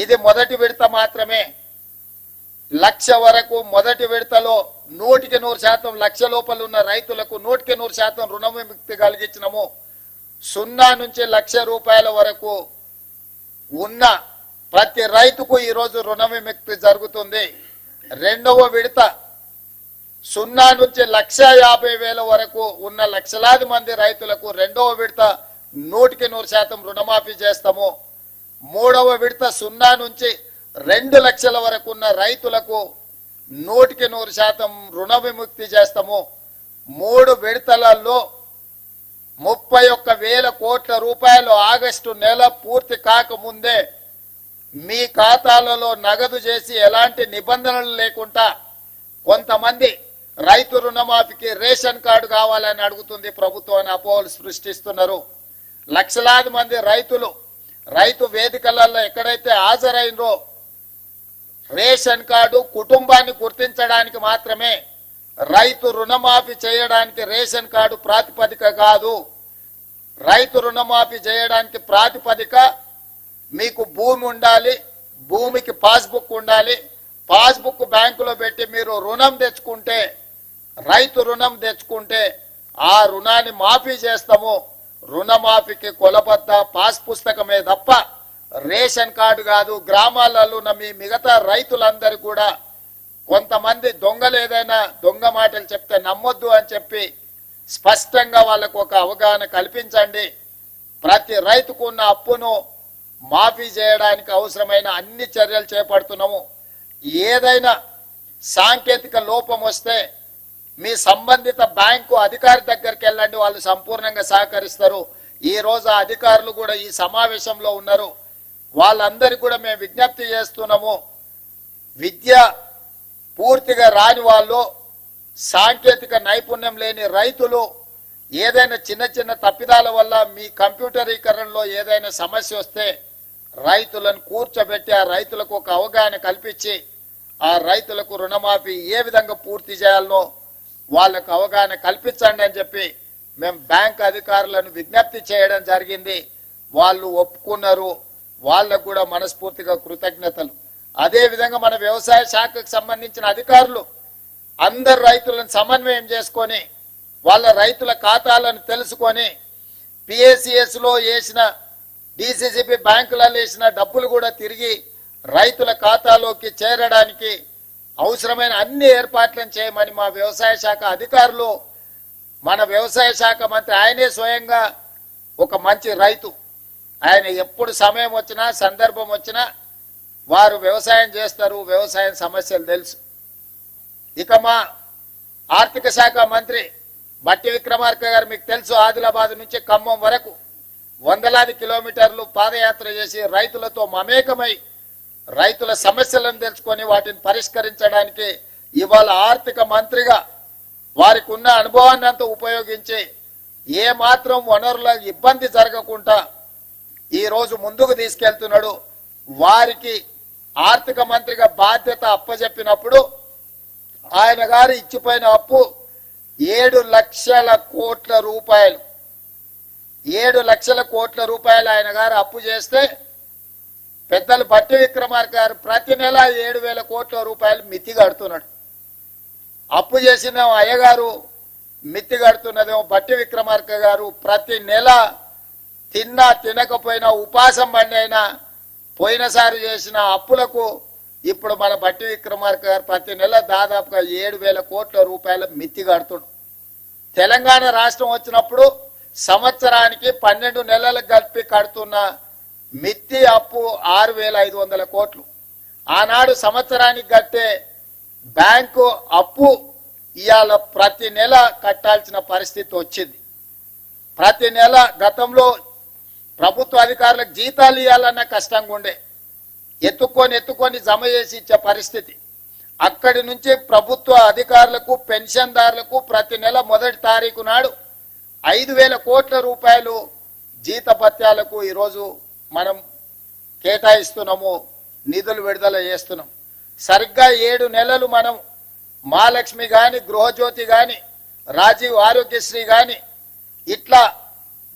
ఇది మొదటి విడత మాత్రమే. 1,00,000 వరకు మొదటి విడతలో 100% లక్ష లోపల ఉన్న రైతులకు 100% రుణ విముక్తి కలిగించినము. 0 నుంచి 1,00,000 రూపాయల వరకు ఉన్న ప్రతి రైతుకు ఈరోజు రుణ విముక్తి జరుగుతుంది. రెండవ విడత 0 నుంచి 1,50,000 వరకు ఉన్న లక్షలాది మంది రైతులకు రెండవ విడత 100% రుణమాఫీ చేస్తాము. మూడవ విడత 0 నుంచి 2 లక్షల వరకు ఉన్న రైతులకు 100% రుణ విముక్తి చేస్తాము. 3 విడతలలో 31,000 కోట్ల రూపాయలు ఆగస్టు నెల పూర్తి కాకముందే మీ ఖాతాలలో నగదు చేసి ఎలాంటి నిబంధనలు లేకుండా కొంతమంది రైతు రుణమాఫీకి రేషన్ కార్డు కావాలని అడుగుతుంది ప్రభుత్వాన్ని అపోహలు సృష్టిస్తున్నారు. లక్షలాది మంది రైతులు రైతు వేదికలలో ఎక్కడైతే హాజరైనరో రేషన్ కార్డు కుటుంబాన్ని గుర్తించడానికి మాత్రమే, రైతు రుణమాఫీ చేయడానికి రేషన్ కార్డు ప్రాతిపదిక కాదు. రైతు రుణమాఫీ చేయడానికి ప్రాతిపదిక మీకు భూమి ఉండాలి, భూమికి పాస్బుక్ ఉండాలి. పాస్బుక్ బ్యాంకులో పెట్టి మీరు రుణం తెచ్చుకుంటే, రైతు రుణం తెచ్చుకుంటే ఆ రుణాన్ని మాఫీ చేస్తాము. రుణమాఫీకి కొలబద్ద పాస్ పుస్తకమే తప్ప రేషన్ కార్డు కాదు. గ్రామాలలో ఉన్న మీ మిగతా రైతులందరూ కూడా కొంతమంది దొంగలు ఏదైనా దొంగ మాటలు చెప్తే నమ్మొద్దు అని చెప్పి స్పష్టంగా వాళ్ళకు ఒక అవగాహన కల్పించండి. ప్రతి రైతుకు ఉన్న అప్పును మాఫీ చేయడానికి అవసరమైన అన్ని చర్యలు చేపడుతున్నాము. ఏదైనా సాంకేతిక లోపం వస్తే మీ సంబంధిత బ్యాంకు అధికారి దగ్గరికి వెళ్ళండి, వాళ్ళు సంపూర్ణంగా సహకరిస్తారు. ఈ రోజు అధికారులు కూడా ఈ సమావేశంలో ఉన్నారు. వాళ్ళందరికీ కూడా మేము విజ్ఞప్తి చేస్తున్నాము. విద్య పూర్తిగా రాని వాళ్ళు, సాంకేతిక నైపుణ్యం లేని రైతులు ఏదైనా చిన్న చిన్న తప్పిదాల వల్ల మీ కంప్యూటరీకరణలో ఏదైనా సమస్య వస్తే రైతులను కూర్చోబెట్టి ఆ రైతులకు ఒక అవగాహన కల్పించి ఆ రైతులకు రుణమాఫీ ఏ విధంగా పూర్తి చేయాలనో వాళ్ళకు అవగాహన కల్పించండి అని చెప్పి మేము బ్యాంక్ అధికారులను విజ్ఞప్తి చేయడం జరిగింది. వాళ్ళు ఒప్పుకున్నారు. వాళ్ళకు కూడా మనస్ఫూర్తిగా కృతజ్ఞతలు. అదేవిధంగా మన వ్యవసాయ శాఖకు సంబంధించిన అధికారులు అందరు రైతులను సమన్వయం చేసుకొని వాళ్ళ రైతుల ఖాతాలను తెలుసుకొని పిఏసిఎస్లో వేసిన డిసిసిబి బ్యాంకులలో వేసిన డబ్బులు కూడా తిరిగి రైతుల ఖాతాలోకి చేరడానికి అవసరమైన అన్ని ఏర్పాట్లను చేయమని మా వ్యవసాయ శాఖ అధికారులు, మన వ్యవసాయ శాఖ మంత్రి ఆయనే స్వయంగా ఒక మంచి రైతు. ఆయన ఎప్పుడు సమయం వచ్చినా సందర్భం వచ్చినా వారు వ్యవసాయం చేస్తారు. వ్యవసాయం సమస్యలు తెలుసు. ఇక మా ఆర్థిక శాఖ మంత్రి బట్టి విక్రమార్క గారు మీకు తెలుసు, ఆదిలాబాద్ నుంచి ఖమ్మం వరకు వందలాది కిలోమీటర్లు పాదయాత్ర చేసి రైతులతో మమేకమై రైతుల సమస్యలను తెలుసుకొని వాటిని పరిష్కరించడానికి ఇవాళ ఆర్థిక మంత్రిగా వారికి ఉన్న అనుభవాన్ని అంతా ఉపయోగించి ఏ మాత్రం వనరుల ఇబ్బంది జరగకుండా ఈ రోజు ముందుకు తీసుకెళ్తున్నాడు. వారికి ఆర్థిక మంత్రిగా బాధ్యత అప్పజెప్పినప్పుడు ఆయన గారు ఇచ్చిపోయిన అప్పు 7 లక్షల కోట్ల రూపాయలు. 7 లక్షల కోట్ల రూపాయలు ఆయన గారు అప్పు చేస్తే పెద్దలు బట్టి విక్రమార్క గారు ప్రతి నెల 7,000 కోట్ల రూపాయలు మిత్తి కడుతున్నాడు. అప్పు చేసిన అయ్యగారు మిత్తి కడుతున్నదేమో బట్టి విక్రమార్క గారు ప్రతి నెల తిన్నా తినకపోయినా ఉపాసం బండి అయినా పోయినసారి చేసిన అప్పులకు ఇప్పుడు మన బట్టి విక్రమార్క గారు ప్రతి నెల దాదాపుగా 7,000 కోట్ల రూపాయల మిత్తి కడుతున్నాడు. తెలంగాణ రాష్ట్రం వచ్చినప్పుడు సంవత్సరానికి 12 నెలలకు కలిపి కడుతున్న మిత్తి అప్పు 6,500 కోట్లు. ఆనాడు సంవత్సరానికి కట్టే బ్యాంకు అప్పు ఇవాళ ప్రతి నెల కట్టాల్సిన పరిస్థితి వచ్చింది. ప్రతి నెల గతంలో ప్రభుత్వ అధికారులకు జీతాలు ఇవ్వాలన్న కష్టంగా ఉండే, ఎత్తుకొని జమ చేసి ఇచ్చే పరిస్థితి. అక్కడి నుంచి ప్రభుత్వ అధికారులకు పెన్షన్దారులకు ప్రతి నెల మొదటి తారీఖు నాడు 5,000 కోట్ల రూపాయలు జీతభత్యాలకు ఈరోజు మనం కేటాయిస్తున్నాము, నిధులు విడుదల చేస్తున్నాం. సరిగ్గా 7 నెలలు మనం మహాలక్ష్మి కానీ, గృహజ్యోతి కానీ, రాజీవ్ ఆరోగ్యశ్రీ కానీ ఇట్లా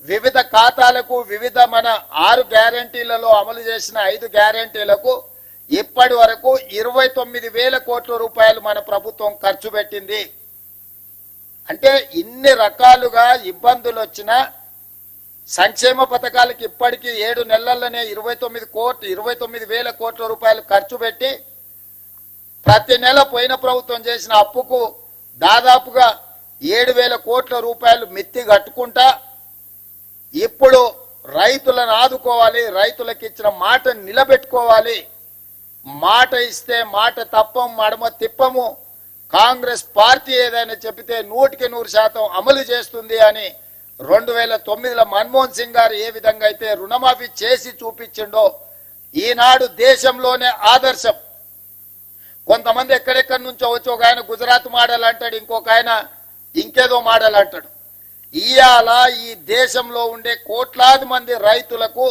వివిధ ఖాతాలకు వివిధ మన 6 గ్యారెంటీలలో అమలు చేసిన 5 గ్యారెంటీలకు ఇప్పటి వరకు 29,000 కోట్ల రూపాయలు మన ప్రభుత్వం ఖర్చు పెట్టింది. అంటే ఇన్ని రకాలుగా ఇబ్బందులు వచ్చినా సంక్షేమ పథకాలకు ఇప్పటికీ 7 నెలల్లోనే 29,000 కోట్ల రూపాయలు ఖర్చు పెట్టి ప్రతి నెల పోయిన ప్రభుత్వం చేసిన అప్పుకు దాదాపుగా 7,000 కోట్ల రూపాయలు మిత్తి కట్టుకుంటా ఇప్పుడు రైతులను ఆదుకోవాలి, రైతులకు ఇచ్చిన మాట నిలబెట్టుకోవాలి, మాట ఇస్తే మాట తప్పం మడమ తిప్పము, కాంగ్రెస్ పార్టీ ఏదైనా చెబితే 100% అమలు చేస్తుంది అని 2009లో మన్మోహన్ సింగ్ గారు ఏ విధంగా అయితే రుణమాఫీ చేసి చూపించిండో ఈనాడు దేశంలోనే ఆదర్శం. కొంతమంది ఎక్కడెక్కడి నుంచో వచ్చి ఒక ఆయన గుజరాత్ మోడల్ అంటాడు, ఇంకొక ఆయన ఇంకేదో మోడల్ అంటాడు. ఇవాళ ఈ దేశంలో ఉండే కోట్లాది మంది రైతులకు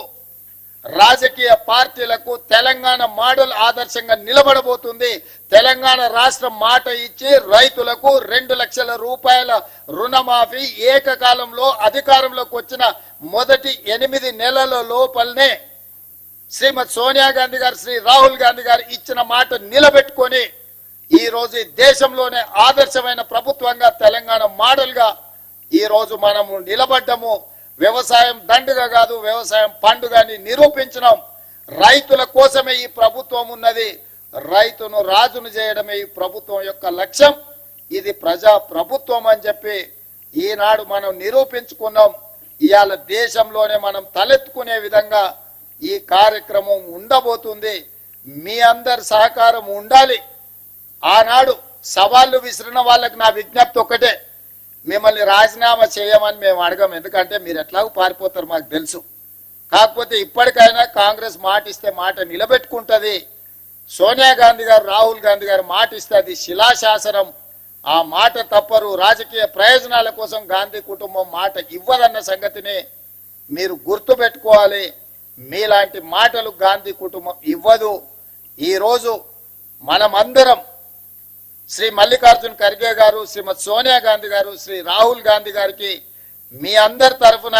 రాజకీయ పార్టీలకు తెలంగాణ మోడల్ ఆదర్శంగా నిలబడబోతుంది. తెలంగాణ రాష్ట్రం మాట ఇచ్చి రైతులకు 2 లక్షల రూపాయల రుణమాఫీ ఏకకాలంలో అధికారంలోకి వచ్చిన మొదటి 8 నెలల లోపలనే శ్రీమతి సోనియా గాంధీ గారు, శ్రీ రాహుల్ గాంధీ గారు ఇచ్చిన మాట నిలబెట్టుకొని ఈ రోజు దేశంలోనే ఆదర్శమైన ప్రభుత్వంగా తెలంగాణ మోడల్ గా ఈ రోజు మనము నిలబడ్డము. వ్యవసాయం దండుగా కాదు, వ్యవసాయం పండుగని నిరూపించడం. రైతుల కోసమే ఈ ప్రభుత్వం ఉన్నది, రైతును రాజును చేయడమే ఈ ప్రభుత్వం యొక్క లక్ష్యం. ఇది ప్రజా ప్రభుత్వం అని చెప్పి ఈనాడు మనం నిరూపించుకున్నాం. ఇవాళ దేశంలోనే మనం తలెత్తుకునే విధంగా ఈ కార్యక్రమం ఉండబోతుంది. మీ అందరి సహకారం ఉండాలి. ఆనాడు సవాళ్లు విసిరిన వాళ్ళకి నా విజ్ఞప్తి ఒకటే, మిమ్మల్ని రాజీనామా చేయమని మేము అడగం, ఎందుకంటే మీరు ఎట్లాగో పారిపోతారు మాకు తెలుసు. కాకపోతే ఇప్పటికైనా కాంగ్రెస్ మాట ఇస్తే మాట నిలబెట్టుకుంటది. సోనియా గాంధీ గారు, రాహుల్ గాంధీ గారు మాట ఇస్తే అది శిలాశాసనం. ఆ మాట తప్పరు. రాజకీయ ప్రయోజనాల కోసం గాంధీ కుటుంబం మాట ఇవ్వదన్న సంగతిని మీరు గుర్తు పెట్టుకోవాలి. మీలాంటి మాటలు గాంధీ కుటుంబం ఇవ్వదు. ఈరోజు మనమందరం శ్రీ మల్లికార్జున్ ఖర్గే గారు, శ్రీమతి సోనియా గాంధీ గారు, శ్రీ రాహుల్ గాంధీ గారికి మీ అందరి తరఫున,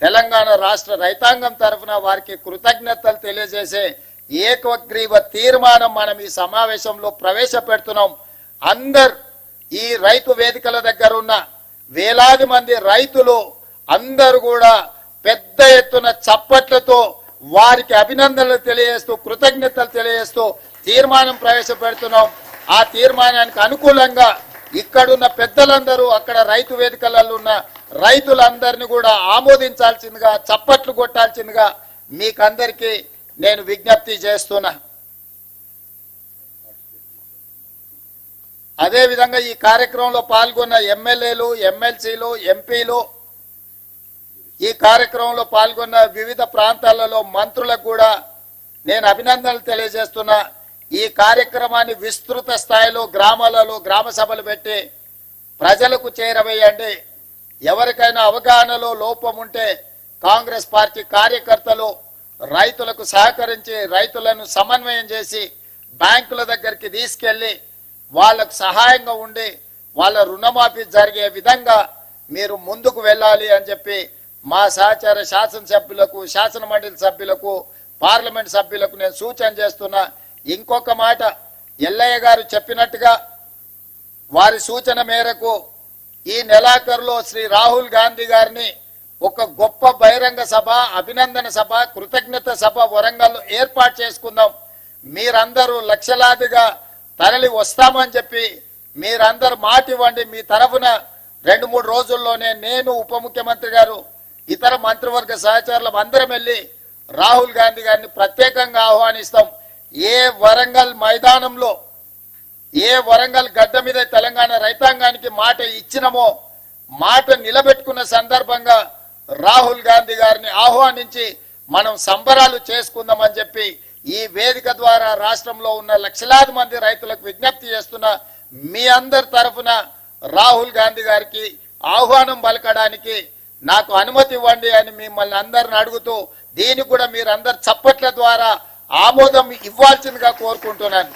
తెలంగాణ రాష్ట్ర రైతాంగం తరఫున వారికి కృతజ్ఞతలు తెలియజేసే ఏకగ్రీవ తీర్మానం మనం ఈ సమావేశంలో ప్రవేశపెడుతున్నాం. అందరు ఈ రైతు వేదికల దగ్గర ఉన్న వేలాది మంది రైతులు అందరూ కూడా పెద్ద ఎత్తున చప్పట్లతో వారికి అభినందనలు తెలియజేస్తూ, కృతజ్ఞతలు తెలియజేస్తూ తీర్మానం ప్రవేశపెడుతున్నాం. ఆ తీర్మానానికి అనుకూలంగా ఇక్కడున్న పెద్దలందరూ, అక్కడ రైతు వేదికలలో ఉన్న రైతులందరినీ కూడా ఆమోదించాల్సిందిగా, చప్పట్లు కొట్టాల్సిందిగా మీకందరికీ నేను విజ్ఞప్తి చేస్తున్నా. అదేవిధంగా ఈ కార్యక్రమంలో పాల్గొన్న ఎమ్మెల్యేలు, ఎమ్మెల్సీలు, ఎంపీలు, ఈ కార్యక్రమంలో పాల్గొన్న వివిధ ప్రాంతాలలో మంత్రులకు కూడా నేను అభినందనలు తెలియజేస్తున్నా. ఈ కార్యక్రమాన్ని విస్తృత స్థాయిలో గ్రామాలలో గ్రామ సభలు పెట్టి ప్రజలకు చేరవేయండి. ఎవరికైనా అవగాహనలో లోపం ఉంటే కాంగ్రెస్ పార్టీ కార్యకర్తలు రైతులకు సహకరించి రైతులను సమన్వయం చేసి బ్యాంకుల దగ్గరికి తీసుకెళ్లి వాళ్లకు సహాయంగా ఉండి వాళ్ళ రుణమాఫీ జరిగే విధంగా మీరు ముందుకు వెళ్ళాలి అని చెప్పి మా సహచార శాసనసభ్యులకు, శాసన మండలి సభ్యులకు, పార్లమెంట్ సభ్యులకు నేను సూచన చేస్తున్నా. ఇంకొక మాట, ఎల్లయ్య గారు చెప్పినట్టుగా వారి సూచన మేరకు ఈ నెలాఖరులో శ్రీ రాహుల్ గాంధీ గారిని ఒక గొప్ప బహిరంగ సభ, అభినందన సభ, కృతజ్ఞత సభ వరంగల్లో ఏర్పాటు చేసుకుందాం. మీరందరూ లక్షలాదిగా తరలి వస్తామని చెప్పి మీరందరూ మాట ఇవ్వండి. మీ తరఫున 2-3 రోజుల్లోనే నేను, ఉప ముఖ్యమంత్రి గారు, ఇతర మంత్రివర్గ సహచరులం అందరం వెళ్ళి రాహుల్ గాంధీ గారిని ప్రత్యేకంగా ఆహ్వానిస్తాం. ఏ వరంగల్ మైదానంలో, ఏ వరంగల్ గడ్డ మీద తెలంగాణ రైతాంగానికి మాట ఇచ్చినమో మాట నిలబెట్టుకున్న సందర్భంగా రాహుల్ గాంధీ గారిని ఆహ్వానించి మనం సంబరాలు చేసుకుందామని చెప్పి ఈ వేదిక ద్వారా రాష్ట్రంలో ఉన్న లక్షలాది మంది రైతులకు విజ్ఞప్తి చేస్తున్న మీ అందరి తరఫున రాహుల్ గాంధీ గారికి ఆహ్వానం పలకడానికి నాకు అనుమతి ఇవ్వండి అని మిమ్మల్ని అందరిని అడుగుతూ, దీనికి కూడా మీరందరు చప్పట్ల ద్వారా ఆమోదం ఇవ్వాల్సిందిగా కోరుకుంటున్నాను.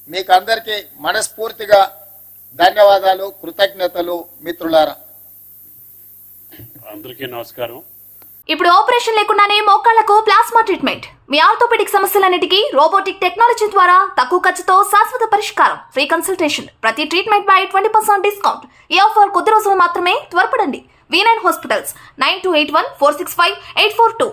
మీకు అందరికీ మనస్ఫూర్తిగా ధన్యవాదాలు, కృతజ్ఞతలు మిత్రులారా. అందరికీ నమస్కారం. ఇప్పుడు ఆపరేషన్ లేకుండానే మోకాళ్లకు ప్లాస్మా ట్రీట్మెంట్. మీ ఆర్థోపెడిక్ సమస్యలన్నిటికీ రోబోటిక్ టెక్నాలజీ ద్వారా తక్కువ ఖర్చుతో శాశ్వత పరిష్కారం. Free consultation. ప్రతి ట్రీట్మెంట్ పై 20% డిస్కౌంట్. ఈ ఆఫర్ కొద్ది రోజులు మాత్రమే. త్వరపడండి. V9 hospitals 9281465842.